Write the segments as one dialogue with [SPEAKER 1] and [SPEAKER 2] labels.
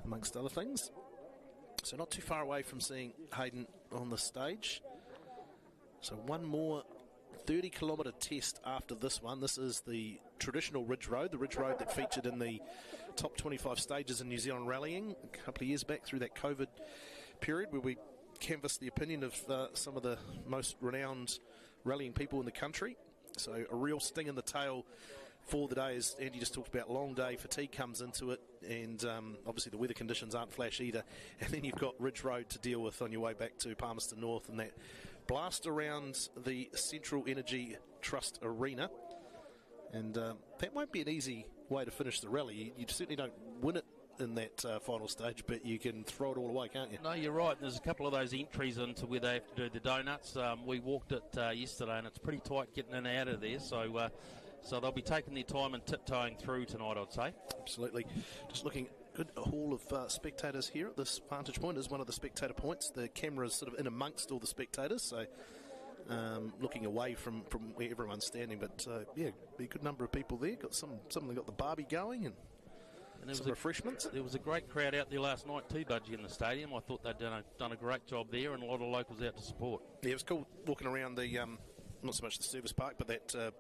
[SPEAKER 1] amongst other things. So not too far away from seeing Hayden on the stage. So one more 30-kilometre test after this one. This is the traditional Ridge Road, the Ridge Road that featured in the top 25 stages in New Zealand rallying a couple of years back through that COVID period, where we canvassed the opinion of some of the most renowned rallying people in the country. So a real sting in the tail for the day, as Andy just talked about. Long day, fatigue comes into it, and obviously the weather conditions aren't flash either. And then you've got Ridge Road to deal with on your way back to Palmerston North, and that blast around the Central Energy Trust Arena. And that won't be an easy way to finish the rally. You certainly don't win it in that final stage, but you can throw it all away, can't you?
[SPEAKER 2] No, you're right. There's a couple of those entries into where they have to do the donuts. We walked it yesterday, and it's pretty tight getting in and out of there. So they'll be taking their time and tiptoeing through tonight, I'd say. Absolutely.
[SPEAKER 1] Just looking, good haul of spectators here at this vantage point. Is one of the spectator points. The camera's sort of in amongst all the spectators, so looking away from where everyone's standing. But yeah, be a good number of people there. Got some of them got the barbie going and some refreshments.
[SPEAKER 2] There was a great crowd out there last night too, Budgie, in the stadium. I thought they'd done a great job there, and a lot of locals out to support.
[SPEAKER 1] Yeah, it was cool walking around the, not so much the service park, but that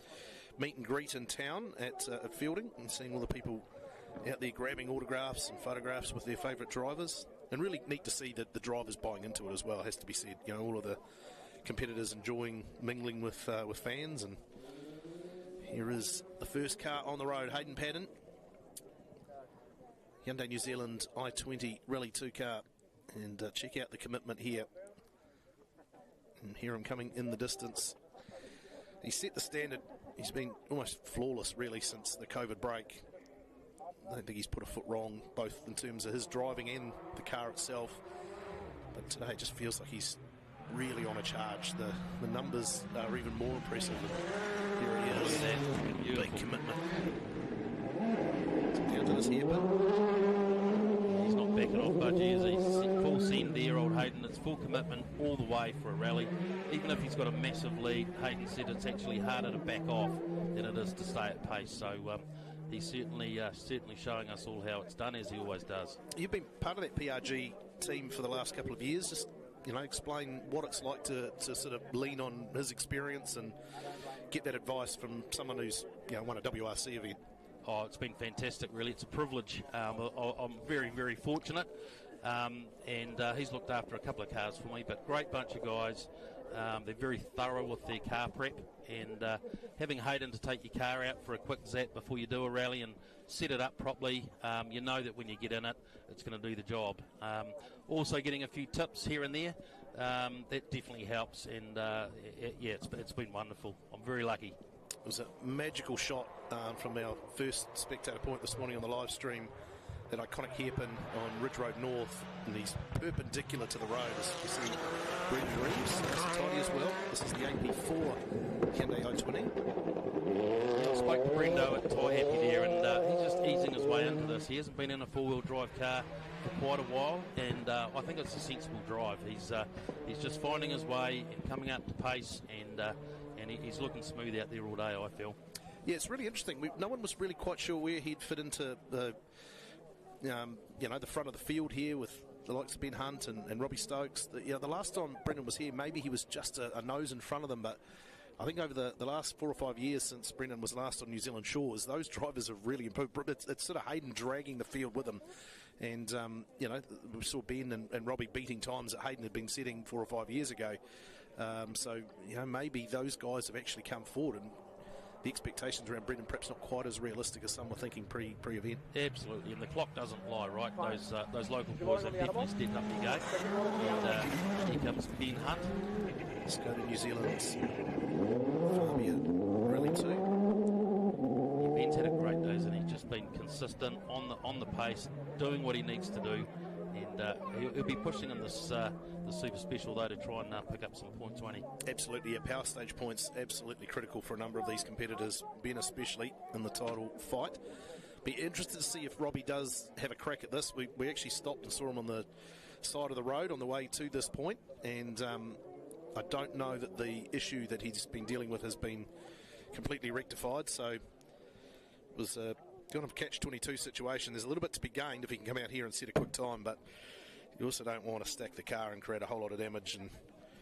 [SPEAKER 1] meet and greet in town at Fielding, and seeing all the people out there grabbing autographs and photographs with their favourite drivers. And really neat to see that the drivers buying into it as well, has to be said. You know, all of the competitors enjoying mingling with fans. And here is the first car on the road, Hayden Paddon. Hyundai New Zealand i20 Rally 2 car, and check out the commitment here. And hear him coming in the distance. He set the standard. He's been almost flawless really since the COVID break. I don't think he's put a foot wrong, both in terms of his driving and the car itself. But today it just feels like he's really on a charge. The numbers are even more impressive. And here he is. Big commitment. Down to this hairpin.
[SPEAKER 2] He's not backing off, Budgie, is he? He's full send there, old Hayden. It's full commitment all the way for a rally. Even if he's got a massive lead, Hayden said it's actually harder to back off than it is to stay at pace. So he's certainly showing us all how it's done, as he always does.
[SPEAKER 1] You've been part of that PRG team for the last couple of years. Just, you know, explain what it's like to sort of lean on his experience and get that advice from someone who's, you know, won a WRC event.
[SPEAKER 2] Oh, it's been fantastic, really. It's a privilege. I'm very, very fortunate. And he's looked after a couple of cars for me, but great bunch of guys. They're very thorough with their car prep, and having Hayden to take your car out for a quick zap before you do a rally and set it up properly, you know that when you get in it, it's going to do the job. Also getting a few tips here and there, that definitely helps, and yeah, it's been wonderful. I'm very lucky.
[SPEAKER 1] It was a magical shot from our first spectator point this morning on the live stream. That iconic hairpin on Ridge Road North, and he's perpendicular to the road. As you see, Brendan Reeves, tidy as well. This is the AP4 Hyundai i20.
[SPEAKER 2] I spoke to Brendo at Toy Happy there, and he's just easing his way into this. He hasn't been in a four-wheel drive car for quite a while, and I think it's a sensible drive. He's just finding his way and coming up to pace, and he's looking smooth out there all day, I feel.
[SPEAKER 1] Yeah, it's really interesting. No one was really quite sure where he'd fit into the the front of the field here with the likes of Ben Hunt and Robbie Stokes. The last time Brendan was here, maybe he was just a nose in front of them, but I think over the last 4 or 5 years since Brendan was last on New Zealand shores, those drivers have really improved. It's sort of Hayden dragging the field with him. And, we saw Ben and Robbie beating times that Hayden had been setting 4 or 5 years ago. So, maybe those guys have actually come forward, and the expectations around Brendan perhaps not quite as realistic as some were thinking pre-event.
[SPEAKER 2] Absolutely, and the clock doesn't lie, right? Those local boys have definitely stepped up their game. And here comes Ben Hunt.
[SPEAKER 1] Let's go to New Zealand's Fabia Rally 2.
[SPEAKER 2] Ben's had a great day, and he's just been consistent on the pace, doing what he needs to do. And he'll be pushing in this the super special though to try and pick up some points, won't he?
[SPEAKER 1] Absolutely, yeah. Power stage points absolutely critical for a number of these competitors, Ben especially in the title fight. Be interested to see if Robbie does have a crack at this. We actually stopped and saw him on the side of the road on the way to this point, and I don't know that the issue that he's been dealing with has been completely rectified. So it was Got him catch-22 situation. There's a little bit to be gained if he can come out here and set a quick time, but you also don't want to stack the car and create a whole lot of damage. And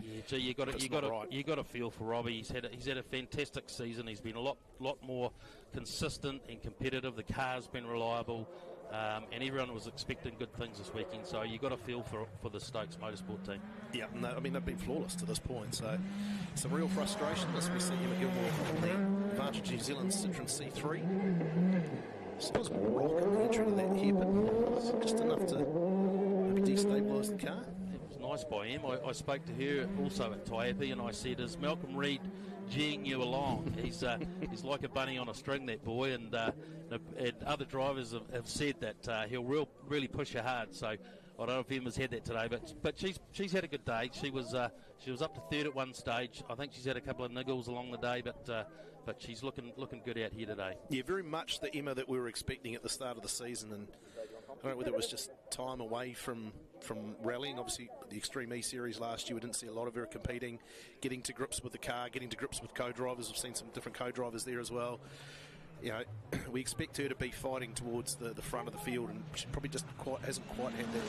[SPEAKER 2] yeah, gee, you got to feel for Robbie. He's had a fantastic season. He's been a lot more consistent and competitive. The car's been reliable, and everyone was expecting good things this weekend. So you got to feel for the Stokes Motorsport team.
[SPEAKER 1] Yeah, no, I mean they've been flawless to this point. So some real frustration as we see Emma Gilmore on the Advantage New Zealand Citroen C3. Still has more rock in the entry to that hairpin. Just enough to maybe destabilise the car.
[SPEAKER 2] It was nice by him. I spoke to her also at Taiapi, and I said, "Is Malcolm Reed geeing you along? He's like a bunny on a string, that boy." And other drivers have said that he'll really push you hard. So I don't know if Emma's had that today, but she's had a good day. She was up to third at one stage. I think she's had a couple of niggles along the day, but she's looking good out here today.
[SPEAKER 1] Yeah, very much the Emma that we were expecting at the start of the season, and I don't know whether it was just time away from rallying. Obviously, the Extreme E Series last year, we didn't see a lot of her competing, getting to grips with the car, getting to grips with co-drivers. We've seen some different co-drivers there as well. You know, we expect her to be fighting towards the front of the field, and she probably just hasn't quite had that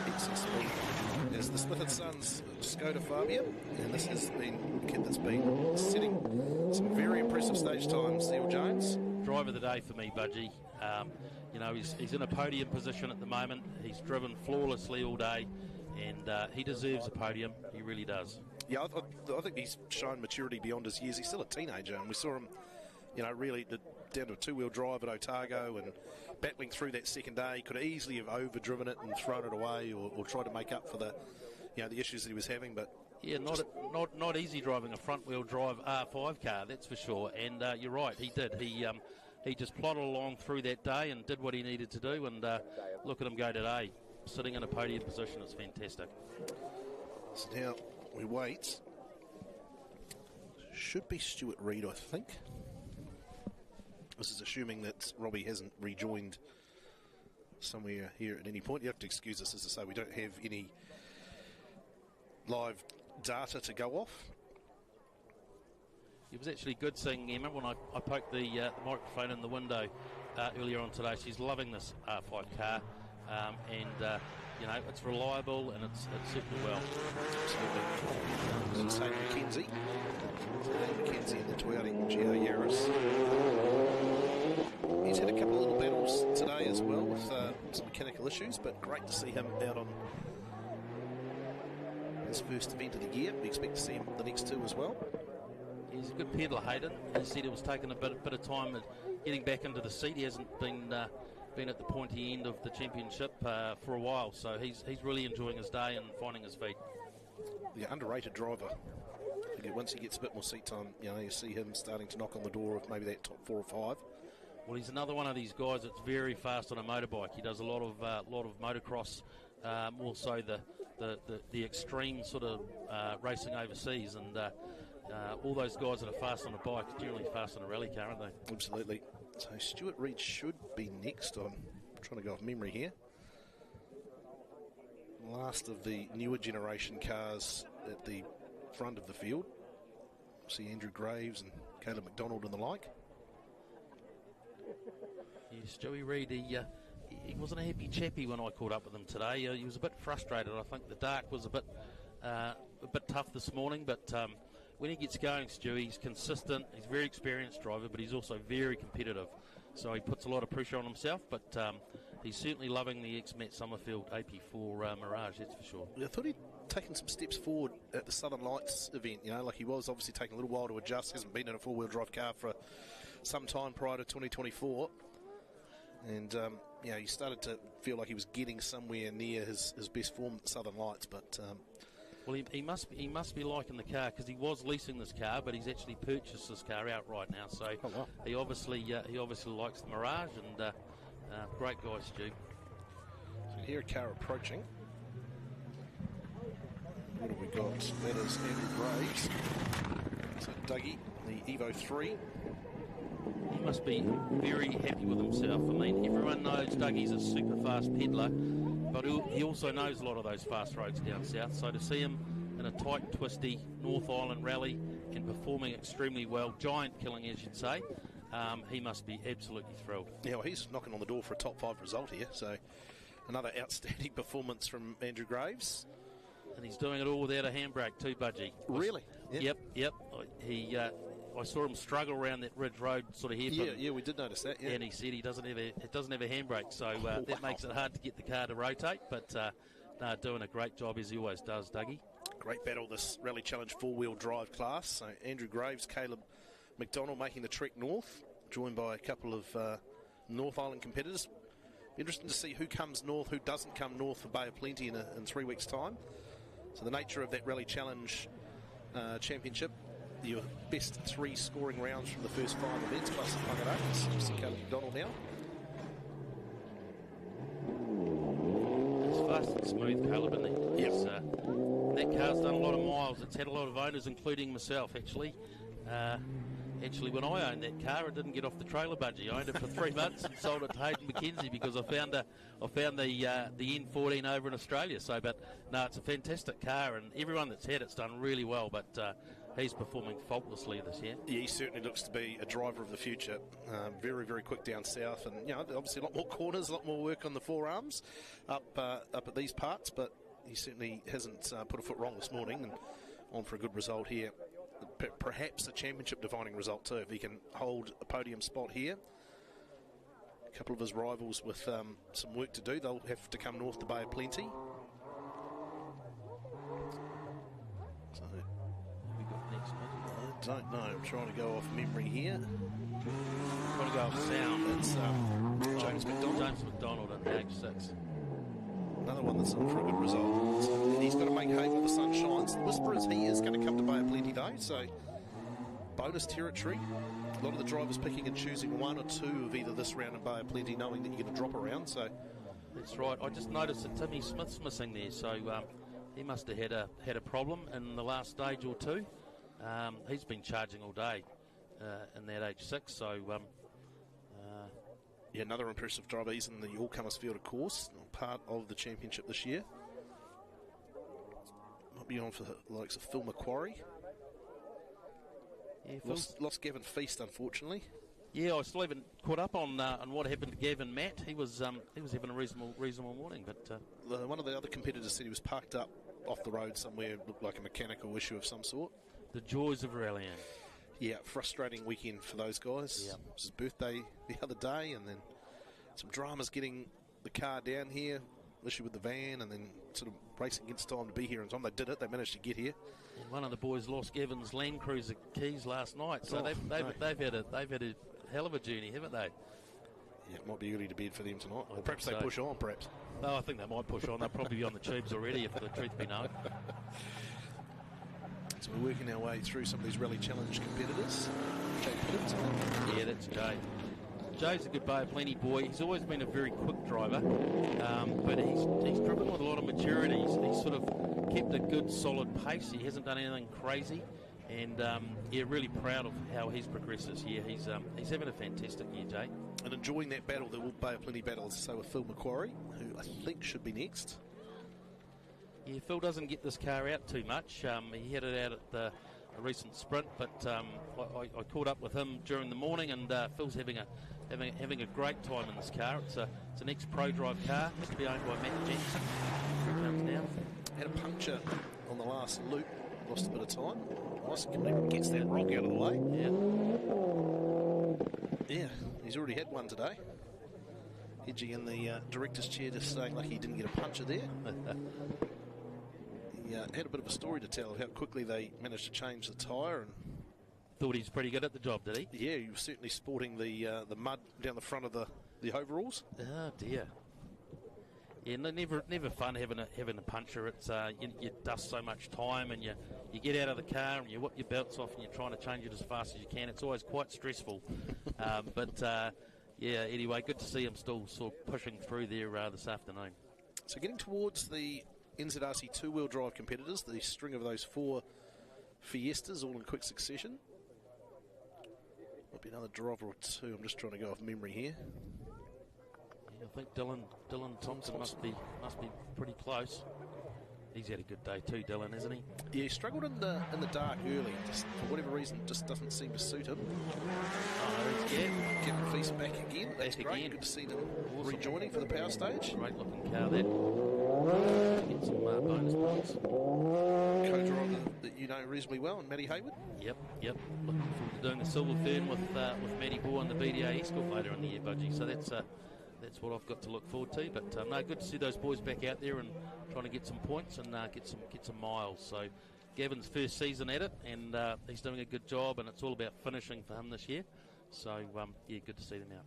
[SPEAKER 1] excess speed. As the Smith & Sons Skoda Fabia, and this has been a kid that's been setting some very impressive stage times. Seal Jones,
[SPEAKER 2] driver of the day for me, Budgie. He's in a podium position at the moment. He's driven flawlessly all day, and he deserves a podium. He really does.
[SPEAKER 1] Yeah, I think he's shown maturity beyond his years. He's still a teenager, and we saw him, really down to a two-wheel drive at Otago and battling through that second day. He could easily have overdriven it and thrown it away, or tried to make up for the issues that he was having. But
[SPEAKER 2] yeah, not easy driving a front-wheel drive R5 car, that's for sure. And you're right, he did. He just plodded along through that day and did what he needed to do. And look at him go today, sitting in a podium position. It's fantastic.
[SPEAKER 1] So now we wait. Should be Stuart Reid, I think. This is assuming that Robbie hasn't rejoined somewhere here at any point. You have to excuse us, as I say, we don't have any live data to go off.
[SPEAKER 2] It was actually good seeing Emma when I poked the microphone in the window earlier on today. She's loving this R5 car, and it's reliable and it's super well.
[SPEAKER 1] Absolutely. This is Hayden McKenzie. Hayden McKenzie in the Toyota GR Yaris. He's had a couple of little battles today as well with some mechanical issues, but great to see him out on his first event of the year. We expect to see him the next two as well.
[SPEAKER 2] He's a good peddler, Hayden. He said it was taking a bit of time getting back into the seat. He hasn't been at the pointy end of the championship for a while, so he's really enjoying his day and finding his feet.
[SPEAKER 1] Yeah, underrated driver. I think once he gets a bit more seat time, you see him starting to knock on the door of maybe that top 4 or 5.
[SPEAKER 2] Well, he's another one of these guys that's very fast on a motorbike. He does a lot of motocross, also the extreme sort of racing overseas, and all those guys that are fast on a bike are generally fast on a rally car, aren't they?
[SPEAKER 1] Absolutely. So Stuart Reid should be next. I'm trying to go off memory here. Last of the newer generation cars at the front of the field. See Andrew Graves and Caleb McDonald and the like.
[SPEAKER 2] Yes, Joey Reid, he wasn't a happy chappy when I caught up with him today. He was a bit frustrated. I think the dark was a bit tough this morning, but when he gets going, Stewie, he's consistent. He's a very experienced driver, but he's also very competitive. So he puts a lot of pressure on himself, but he's certainly loving the ex-Matt Summerfield AP4 Mirage, that's for sure.
[SPEAKER 1] I thought he'd taken some steps forward at the Southern Lights event, like he was obviously taking a little while to adjust. Hasn't been in a four-wheel drive car for some time prior to 2024. And, he started to feel like he was getting somewhere near his best form at the Southern Lights, but...
[SPEAKER 2] Well, he must be liking the car, because he was leasing this car, but he's actually purchased this car outright now. So he obviously likes the Mirage, and great guy, Stu.
[SPEAKER 1] So here a car approaching. What have we got? That is Andrew Graves. So Dougie, the Evo 3.
[SPEAKER 2] He must be very happy with himself. I mean, everyone knows Dougie's a super fast peddler, but he also knows a lot of those fast roads down south. So to see him in a tight, twisty North Island rally and performing extremely well, giant killing, as you'd say, he must be absolutely thrilled.
[SPEAKER 1] Yeah, well, he's knocking on the door for a top 5 result here, so another outstanding performance from Andrew Graves.
[SPEAKER 2] And he's doing it all without a handbrake too, Budgie.
[SPEAKER 1] Really?
[SPEAKER 2] Yep. I saw him struggle around that Ridge Road sort of hairpin.
[SPEAKER 1] Yeah, we did notice that. Yeah.
[SPEAKER 2] And he said he doesn't have a handbrake, so that makes it hard to get the car to rotate. But doing a great job as he always does, Dougie.
[SPEAKER 1] Great battle, this Rally Challenge 4-wheel drive class. So Andrew Graves, Caleb McDonald making the trek north, joined by a couple of North Island competitors. Be interesting to see who comes north, who doesn't come north for Bay of Plenty in 3 weeks' time. So the nature of that Rally Challenge Championship, your best 3 scoring rounds from the first 5 events, plus the Whangarei. You see Caleb McDonald now.
[SPEAKER 2] It's fast and smooth, Caleb, isn't he?
[SPEAKER 1] Yep.
[SPEAKER 2] That car's done a lot of miles. It's had a lot of owners, including myself, actually. Actually, when I owned that car, it didn't get off the trailer, Budgie. I owned it for 3 months and sold it to Hayden McKenzie because I found the N14 over in Australia. So, but no, it's a fantastic car, and everyone that's had it's done really well. But he's performing faultlessly this year.
[SPEAKER 1] Yeah, he certainly looks to be a driver of the future. Very, very quick down south, and obviously a lot more corners, a lot more work on the forearms up at these parts. But he certainly hasn't put a foot wrong this morning, and on for a good result here. Perhaps a championship defining result too, if he can hold a podium spot here. A couple of his rivals with some work to do. They'll have to come north to Bay of Plenty. So,
[SPEAKER 2] We got next,
[SPEAKER 1] I don't know. I'm trying to go off memory here.
[SPEAKER 2] Trying to go off sound.
[SPEAKER 1] It's James McDonald.
[SPEAKER 2] James McDonald on the H6.
[SPEAKER 1] Another one that's in for a good result. So he's got to make hay while the sun shines. The whisper is he is going to come to Bay of Plenty though, so bonus territory. A lot of the drivers picking and choosing 1 or 2 of either this round and Bay of Plenty, knowing that you're going to drop around. So
[SPEAKER 2] that's right. I just noticed that Timmy Smith's missing there, so he must have had a problem in the last stage or 2. He's been charging all day in that H6, so.
[SPEAKER 1] Yeah, another impressive driver. He's in the all-comers field, of course, part of the championship this year. Might be on for the likes of Phil Macquarie.
[SPEAKER 2] Yeah,
[SPEAKER 1] lost Gavin Feast, unfortunately.
[SPEAKER 2] Yeah, I still haven't caught up on what happened to Gavin Matt. He was having a reasonable morning, but
[SPEAKER 1] one of the other competitors said he was parked up off the road somewhere, looked like a mechanical issue of some sort.
[SPEAKER 2] The joys of rallying.
[SPEAKER 1] Yeah, frustrating weekend for those guys.
[SPEAKER 2] Yeah.
[SPEAKER 1] It was his birthday the other day, and then some dramas getting the car down here, issue with the van, and then sort of racing against time to be here in time. They did it. They managed to get here.
[SPEAKER 2] And one of the boys lost Gavin's Land Cruiser keys last night, so they've had a hell of a journey, haven't they?
[SPEAKER 1] Yeah, it might be early to bed for them tonight. Or perhaps they push on, perhaps.
[SPEAKER 2] No, I think they might push on. They'll probably be on the tubes already, if the truth be known.
[SPEAKER 1] So we're working our way through some of these Rally Challenge competitors. Jay Pitt.
[SPEAKER 2] Yeah, that's Jay. Jay's a good Bay of Plenty boy. He's always been a very quick driver, but he's driven with a lot of maturity. He's sort of kept a good, solid pace. He hasn't done anything crazy, and really proud of how he's progressed this year. He's having a fantastic year, Jay.
[SPEAKER 1] And enjoying that battle, the Bay of Plenty battle, so with Phil Macquarie, who I think should be next.
[SPEAKER 2] Yeah, Phil doesn't get this car out too much. He had it out at the recent sprint, but I caught up with him during the morning, and Phil's having a great time in this car. It's an ex-pro drive car, used to be owned by Matt Jensen. Here he comes now.
[SPEAKER 1] Had a puncture on the last loop, lost a bit of time. Nice, gets that rock out of the way. Yeah, he's already had one today. Hedging in the director's chair, just saying like he didn't get a puncture there. He had a bit of a story to tell of how quickly they managed to change the tyre. And
[SPEAKER 2] thought he was pretty good at the job, did he?
[SPEAKER 1] Yeah, he was certainly sporting the mud down the front of the overalls.
[SPEAKER 2] Oh dear. Yeah, never fun having a puncture. It's you dust so much time, and you get out of the car and you whip your belts off and you're trying to change it as fast as you can. It's always quite stressful. Yeah, anyway, good to see him still sort of pushing through there this afternoon.
[SPEAKER 1] So getting towards the NZRC 2-wheel drive competitors, the string of those 4 Fiestas all in quick succession. Might be another driver or 2. I'm just trying to go off memory here.
[SPEAKER 2] Yeah, I think Dylan Thompson must be pretty close. He's had a good day too, Dylan, hasn't he?
[SPEAKER 1] Yeah, he struggled in the dark early. Just for whatever reason, just doesn't seem to suit him.
[SPEAKER 2] Oh, yeah.
[SPEAKER 1] Getting the feast back again. That's
[SPEAKER 2] Back
[SPEAKER 1] great.
[SPEAKER 2] again.
[SPEAKER 1] Good to see them
[SPEAKER 2] Awesome.
[SPEAKER 1] rejoining for the power stage.
[SPEAKER 2] Great looking car that. Get some bonus points.
[SPEAKER 1] Co-driver that you know reasonably well, and Matty Hayward.
[SPEAKER 2] Yep. Looking forward to doing the Silver Fern with Matty Bohr and the BDA Escort later in the year, Budgie. So that's what I've got to look forward to. But no, good to see those boys back out there and trying to get some points and get some miles. So Gavin's first season at it, and he's doing a good job. And it's all about finishing for him this year. So yeah, good to see them out.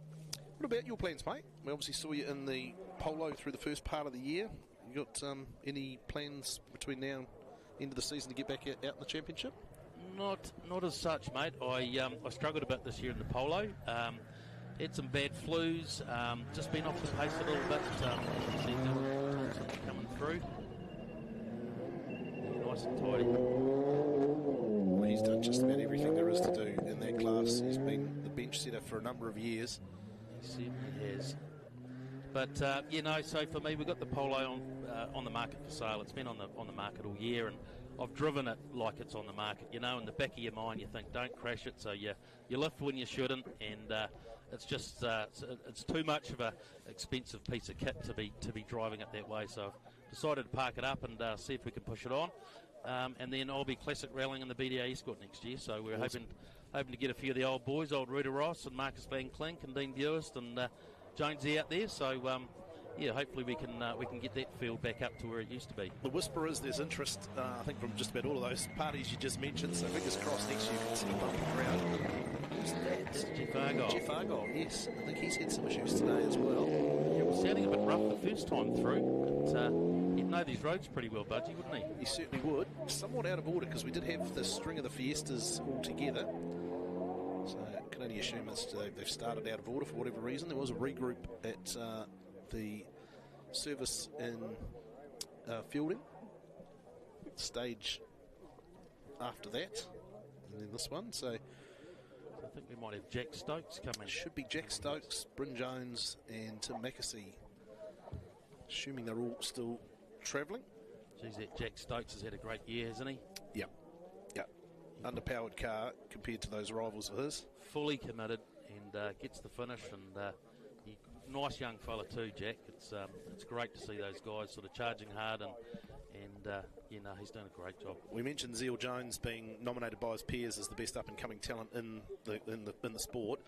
[SPEAKER 1] What about your plans, mate? We obviously saw you in the polo through the first part of the year. You got any plans between now and end of the season to get back out in the championship?
[SPEAKER 2] Not as such, mate. I struggled a bit this year in the polo. Had some bad flus. Just been off the pace a little bit. See Dylan Thompson coming through. Nice and tidy.
[SPEAKER 1] Well, he's done just about everything there is to do in that class. He's been the bench setter for a number of years.
[SPEAKER 2] He certainly has. But so for me, we've got the polo on the market for sale. It's been on the market all year, and I've driven it like it's on the market. In the back of your mind, you think don't crash it, so you lift when you shouldn't, and it's just it's too much of a expensive piece of kit to be driving it that way. So I've decided to park it up and see if we can push it on, and then I'll be classic rallying in the BDA Escort next year. So we're hoping to get a few of the old boys, old Ruta Ross and Marcus Van Klink and Dean Buist and Jonesy out there. So hopefully we can get that field back up to where it used to be.
[SPEAKER 1] The whisper is there's interest, I think, from just about all of those parties you just mentioned. So fingers crossed next year we can see a bumpy crowd.
[SPEAKER 2] That's Jeff Argyle.
[SPEAKER 1] Jeff Argyle, yes. I think he's had some issues today as well.
[SPEAKER 2] It was sounding a bit rough the first time through, but he'd know these roads pretty well, Budgie, wouldn't he?
[SPEAKER 1] He certainly would. Somewhat out of order because we did have the string of the Fiestas all together. So I can only assume they've started out of order for whatever reason. There was a regroup at the service in Fielding. Stage after that. And then this one. So
[SPEAKER 2] I think we might have Jack Stokes coming.
[SPEAKER 1] Should be Jack Stokes, Bryn Jones and Tim Mackesy. Assuming they're all still travelling.
[SPEAKER 2] Geez, that Jack Stokes has had a great year, hasn't he?
[SPEAKER 1] Yep. Underpowered car compared to those rivals of his.
[SPEAKER 2] Fully committed and gets the finish, and nice young fella too, Jack. It's great to see those guys sort of charging hard, and he's doing a great job.
[SPEAKER 1] We mentioned Zeal Jones being nominated by his peers as the best up and coming talent in the sport.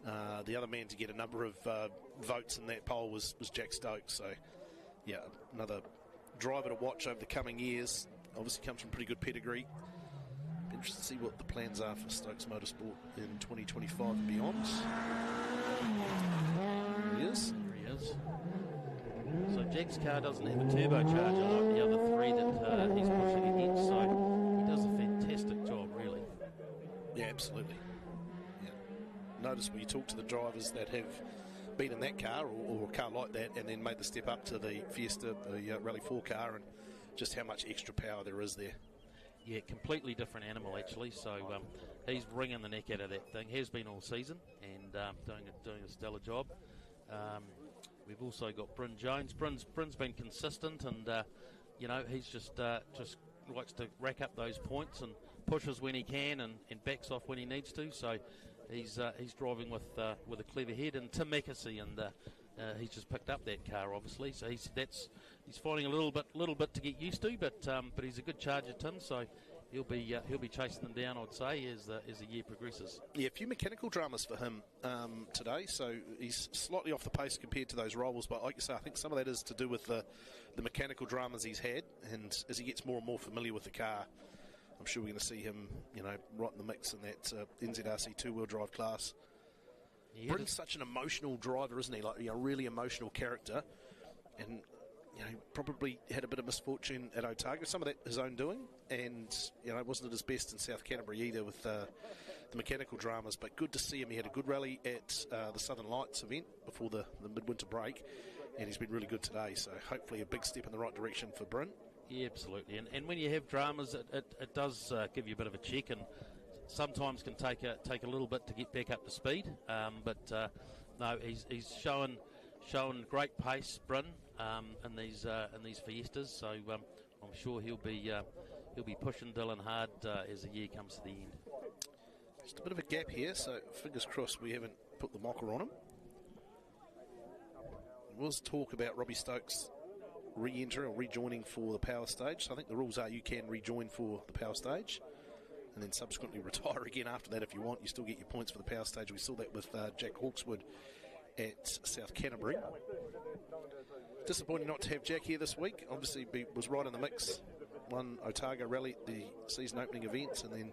[SPEAKER 1] The other man to get a number of votes in that poll was Jack Stokes. So yeah, another driver to watch over the coming years. Obviously comes from pretty good pedigree. Interested to see what the plans are for Stokes Motorsport in 2025 and beyond. There he is.
[SPEAKER 2] So Jack's car doesn't have a turbocharger like the other three that he's pushing against, so he does a fantastic job, really.
[SPEAKER 1] Yeah, absolutely. Yeah. Notice when you talk to the drivers that have been in that car or a car like that and then made the step up to the Fiesta, the Rally 4 car, and just how much extra power there is there.
[SPEAKER 2] Yeah, completely different animal actually. So he's wringing the neck out of that thing. Has been all season and doing a stellar job. We've also got Bryn Jones. Bryn's been consistent, and he's just likes to rack up those points and pushes when he can and backs off when he needs to. So he's driving with a clever head. And Tim Mackesy, and he's just picked up that car obviously. So he's finding a little bit to get used to, but he's a good charger, Tim. So he'll be chasing them down, I'd say, as the year progresses.
[SPEAKER 1] Yeah, a few mechanical dramas for him today, so he's slightly off the pace compared to those rivals, but like you say, I think some of that is to do with the mechanical dramas he's had, and as he gets more and more familiar with the car, I'm sure we're going to see him, right in the mix in that NZRC two-wheel drive class.
[SPEAKER 2] Yeah,
[SPEAKER 1] Bryn's such an emotional driver, isn't he? Like, really emotional character, and probably had a bit of misfortune at Otago, some of that his own doing, and wasn't at his best in South Canterbury either with the mechanical dramas, but good to see him. He had a good rally at the Southern Lights event before the midwinter break, and he's been really good today, so hopefully a big step in the right direction for Bryn.
[SPEAKER 2] Yeah, absolutely, and when you have dramas, it does give you a bit of a check, and sometimes can take a little bit to get back up to speed, but no, he's showing showing great pace, Bryn, in these Fiestas. So I'm sure he'll be pushing Dylan hard as the year comes to the end.
[SPEAKER 1] Just a bit of a gap here, so fingers crossed we haven't put the mocker on him. There was talk about Robbie Stokes re-entering or rejoining for the power stage. So I think the rules are you can rejoin for the power stage and then subsequently retire again after that if you want. You still get your points for the power stage. We saw that with Jack Hawkswood at South Canterbury. Disappointing not to have Jack here this week. Obviously was right in the mix. Won Otago Rally at the season opening events and then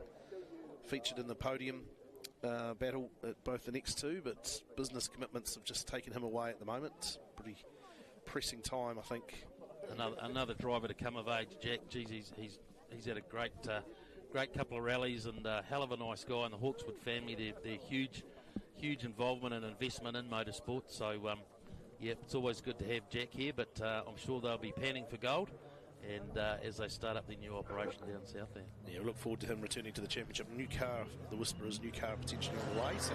[SPEAKER 1] featured in the podium battle at both the next two, but business commitments have just taken him away at the moment. Pretty pressing time, I think.
[SPEAKER 2] Another driver to come of age, Jack. Geez, he's had a great couple of rallies and a hell of a nice guy. And the Hawkswood family, they're huge involvement and investment in motorsport. So it's always good to have Jack here. But I'm sure they'll be panning for gold. And as they start up their new operation down south there. Yeah,
[SPEAKER 1] we look forward to him returning to the championship. New car, the Whisperers, new car potentially on the way. So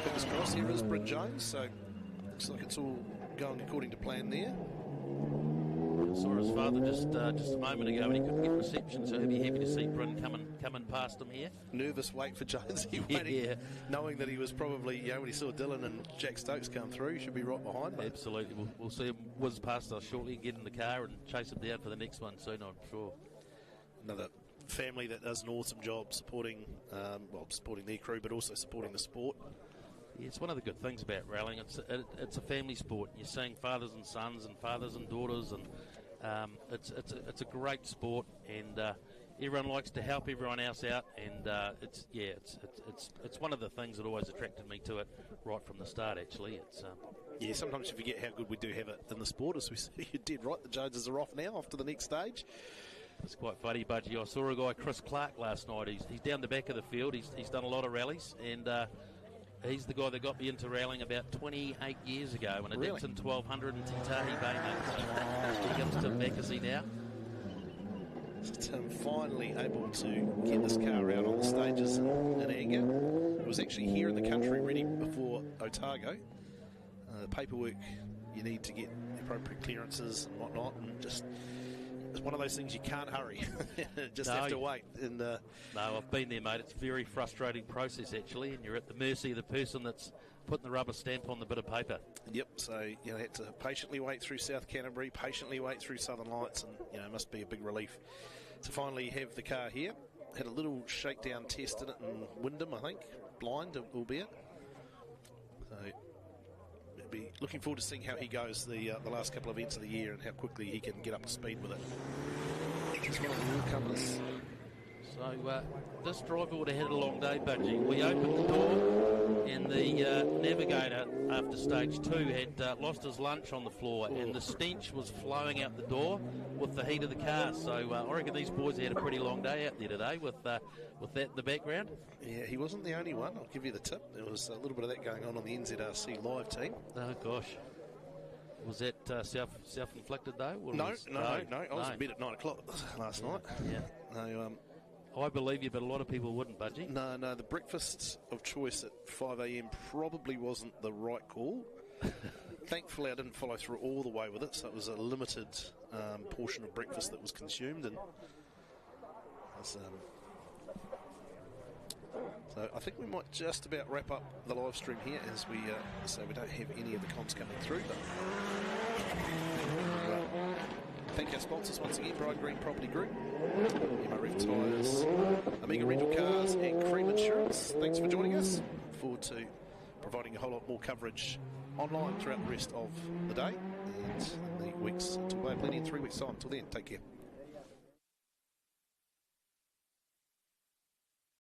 [SPEAKER 1] fingers crossed. Here is Bryn Jones. So looks like it's all going according to plan there.
[SPEAKER 2] I saw his father just a moment ago and he couldn't get reception, so he'll be happy to see Bryn coming past him here.
[SPEAKER 1] Nervous wait for Jones. Waiting, knowing that he was probably, when he saw Dylan and Jack Stokes come through, he should be right behind.
[SPEAKER 2] Absolutely. We'll see him whiz past us shortly, get in the car and chase him down for the next one soon, I'm sure.
[SPEAKER 1] Another family that does an awesome job supporting their crew, but also supporting the sport.
[SPEAKER 2] Yeah, it's one of the good things about rallying. It's a family sport. You're seeing fathers and sons and fathers and daughters, and it's a great sport, and everyone likes to help everyone else out, and it's one of the things that always attracted me to it right from the start. Actually,
[SPEAKER 1] sometimes you forget how good we do have it in the sport. As we see, you're dead right. The Joneses are off now, off to the next stage.
[SPEAKER 2] It's quite funny, Budgie. I saw a guy, Chris Clark, last night. He's down the back of the field. He's done a lot of rallies, and he's the guy that got me into rallying about 28 years ago when I did in 1200 in Titahi Bay, mate. He comes to Mackenzie now.
[SPEAKER 1] Tim finally able to get this car out on the stages in anger. It was actually here in the country ready before Otago. The paperwork you need to get appropriate clearances and whatnot, and just it's one of those things you can't hurry. Have to wait. And
[SPEAKER 2] no, I've been there, mate. It's a very frustrating process, actually, and you're at the mercy of the person that's putting the rubber stamp on the bit of paper.
[SPEAKER 1] Yep, so, had to patiently wait through South Canterbury, patiently wait through Southern Lights, and, it must be a big relief to finally have the car here. Had a little shakedown test in it in Wyndham, I think, blind, albeit. So, be looking forward to seeing how he goes the last couple of events of the year and how quickly he can get up to speed with it. He's one of the newcomers.
[SPEAKER 2] So this driver would have had a long day, Budgie. We opened the door and the navigator after stage 2 had lost his lunch on the floor and the stench was flowing out the door with the heat of the car. So I reckon these boys had a pretty long day out there today with that in the background.
[SPEAKER 1] Yeah, he wasn't the only one. I'll give you the tip. There was a little bit of that going on the NZRC live team.
[SPEAKER 2] Oh, gosh. Was that self-inflicted, though?
[SPEAKER 1] No. I was in bed at 9 o'clock last night.
[SPEAKER 2] Yeah.
[SPEAKER 1] No,
[SPEAKER 2] I believe you, but a lot of people wouldn't, Budgie.
[SPEAKER 1] No, the breakfast of choice at 5 a.m. probably wasn't the right call. Thankfully, I didn't follow through all the way with it, so it was a limited portion of breakfast that was consumed. And so I think we might just about wrap up the live stream here as we we don't have any of the comms coming through. But thank our sponsors once again, Bright Green Property Group, MRF Tyres, Amiga Rental Cars and Cream Insurance. Thanks for joining us. Look forward to providing a whole lot more coverage online throughout the rest of the day and the weeks until we play plenty in 3 weeks' time. Until then, take care.